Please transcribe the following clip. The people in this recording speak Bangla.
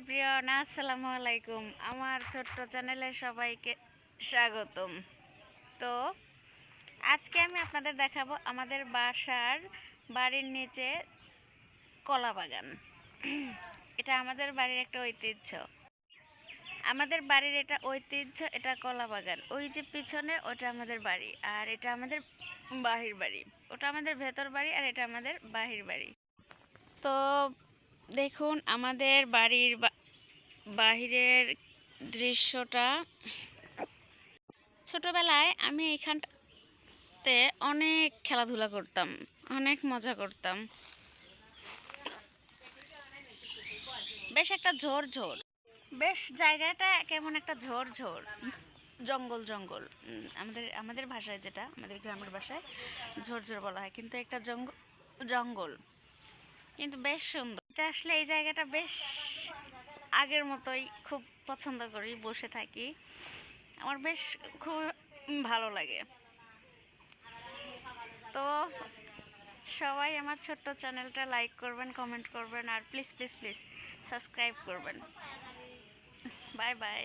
এভরিওয়ান, আসসালামু আলাইকুম। আমার ছোট্ট চ্যানেলে সবাইকে স্বাগতম। তো আজকে আমি আপনাদের দেখাবো আমাদের বাড়ির নিচে কলা বাগান। এটা আমাদের বাড়ির একটা ঐতিহ্য। আমাদের বাড়ির এটা ঐতিহ্য, এটা কলা বাগান। ওই যে পিছনে ওটা আমাদের বাড়ি, আর এটা আমাদের বাহির বাড়ি। ওটা আমাদের ভেতর বাড়ি, আর এটা আমাদের বাহির বাড়ি। তো দেখুন আমাদের বাড়ির বাহিরের দৃশ্যটা। ছোটবেলায় আমি এইখানটাতে অনেক খেলাধুলা করতাম, অনেক মজা করতাম। বেশ একটা ঝোর বেশ জায়গাটা কেমন একটা ঝোর জঙ্গল জঙ্গল। আমাদের আমাদের ভাষায়, যেটা আমাদের গ্রামের ভাষায় ঝোর বলা হয়, কিন্তু একটা জঙ্গল, কিন্তু বেশ সুন্দর। আসলে এই জায়গাটা বেশ আগের মতোই খুব পছন্দ করি, বসে থাকি। আমার বেশ খুব ভালো লাগে। তো সবাই আমার ছোট্ট চ্যানেলটা লাইক করবেন, কমেন্ট করবেন, আর প্লিজ প্লিজ প্লিজ সাবস্ক্রাইব করবেন। Bye bye.